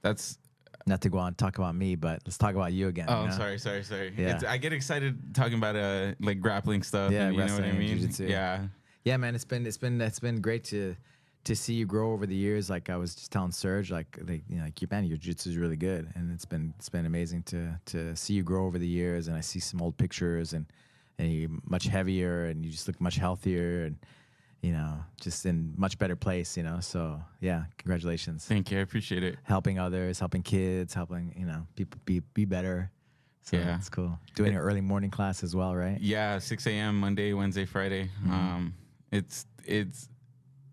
That's Not to go on and talk about me, but let's talk about you again. oh, you know? sorry. Yeah. I get excited talking about like grappling stuff. Yeah, and you know what I wrestling and mean. jiu-jitsu. Yeah, Yeah, man, it's been great to see you grow over the years. Like I was just telling Serge, like you know, like your jiu-jitsu is really good, and it's been amazing to see you grow over the years. And I see some old pictures, and you're much heavier, and you just look much healthier, and you know, just in much better place. You know, so yeah, congratulations. thank you. I appreciate it. Helping others, helping kids, helping people be better. So Yeah. it's cool. Doing an early morning class as well, right? Yeah, 6 a.m. Monday, Wednesday, Friday. It's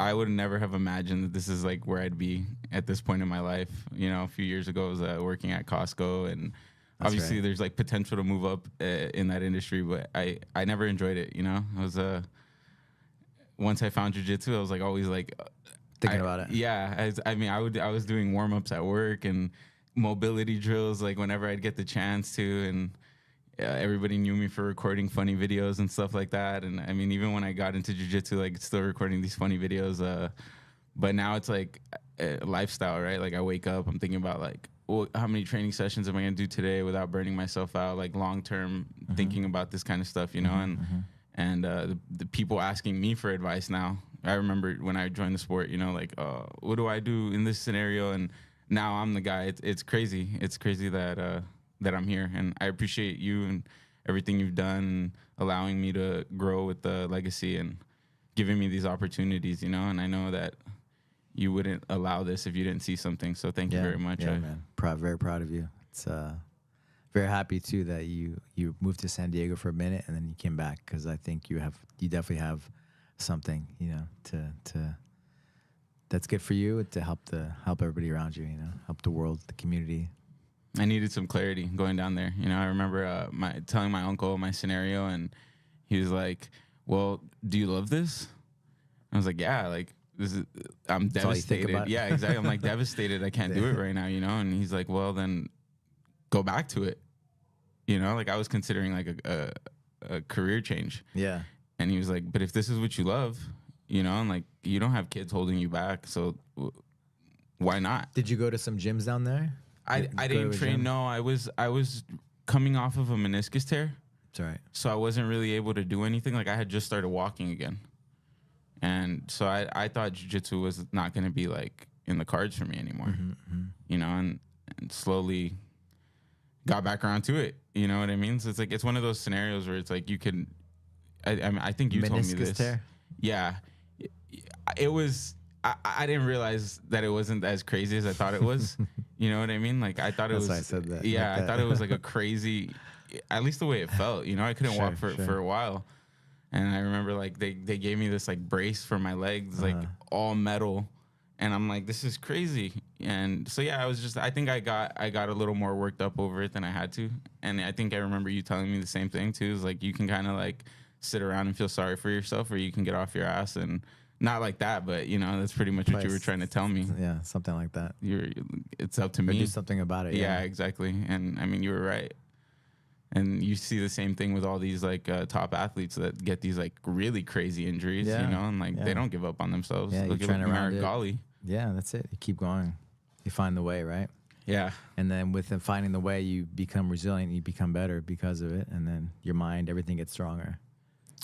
I would never have imagined that this is like where I'd be at this point in my life. You know, a few years ago, I was working at Costco, and obviously right. there's like potential to move up in that industry, but I never enjoyed it. You know, I was once I found jiu-jitsu, I was like always like Thinking about it. Yeah, I was doing warm-ups at work and mobility drills like whenever I'd get the chance to, and everybody knew me for recording funny videos and stuff like that. And I mean, even when I got into jiu-jitsu, like still recording these funny videos. But now it's like a lifestyle, right? Like I wake up, I'm thinking about like, well, how many training sessions am I gonna do today without burning myself out? Like long-term thinking about this kind of stuff, you know. And the people asking me for advice now. I remember when I joined the sport, you know, like, what do I do in this scenario? And now I'm the guy. It's crazy. It's crazy that that I'm here, and I appreciate you and everything you've done, and allowing me to grow with the legacy and giving me these opportunities, you know. And I know that you wouldn't allow this if you didn't see something. So thank you very much. Yeah, man. Very proud of you. It's very happy too that you moved to San Diego for a minute and then you came back, because I think you definitely have something, you know, to that's good for you, to help everybody around you, you know, help the world, the community. I needed some clarity going down there. You know, I remember telling my uncle my scenario, and he was like, "Well, do you love this?" I was like, "Yeah, like this is. I'm That's all you think devastated. about? Yeah, exactly. I'm like devastated. I can't do it right now, you know." And he's like, "Well, then go back to it." You know, like I was considering like a career change. Yeah. And he was like, "But if this is what you love, you know, and like you don't have kids holding you back, so why not?" Did you go to some gyms down there? I didn't train. Gym? No, I was coming off of a meniscus tear. It's all right. So I wasn't really able to do anything. Like I had just started walking again. And so I thought jiu-jitsu was not going to be like in the cards for me anymore, you know, and slowly got back around to it. You know what I mean? So it's like, it's one of those scenarios where it's like, you can, I think you told me Meniscus this. tear? Yeah. It was, I didn't realize that it wasn't as crazy as I thought it was. You know what I mean? Like I thought it That's was, why I said that. yeah, Like I thought it was like a crazy, at least the way it felt, you know, I couldn't walk for a while. And I remember like they gave me this like brace for my legs, like all metal. And I'm like, this is crazy. And so, yeah, I think I got a little more worked up over it than I had to. And I think I remember you telling me the same thing too, is like, you can kind of like sit around and feel sorry for yourself, or you can get off your ass. And not like that, but you know, that's pretty much what you were trying to tell me. Yeah, something like that. It's up to Or me. do something about it. Yeah, exactly. And I mean, you were right. And you see the same thing with all these like top athletes that get these like really crazy injuries, you know, and like they don't give up on themselves. Yeah, Look you're trying at around it. Golly. Yeah, that's it. You keep going. You find the way, right? Yeah. And then with finding the way, you become resilient. You become better because of it. And then your mind, everything gets stronger.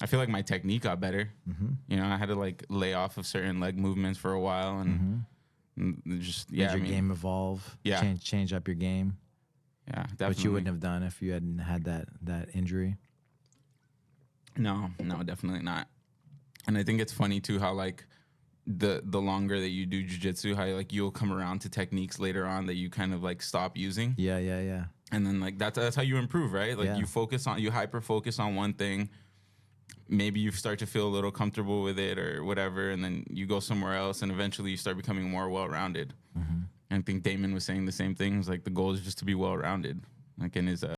I feel like my technique got better. You know, I had to like lay off of certain leg movements for a while, and just Did your game evolve? Yeah. Change up your game. Yeah, definitely. Which you wouldn't have done if you hadn't had that injury. No, definitely not. And I think it's funny too how like the longer that you do jiu-jitsu, how like you'll come around to techniques later on that you kind of like stop using. Yeah. And then like that's how you improve, right? Like you hyper focus on one thing. Maybe you start to feel a little comfortable with it or whatever, and then you go somewhere else, and eventually you start becoming more well-rounded. And I think Damon was saying the same thing. It's like the goal is just to be well-rounded, like in his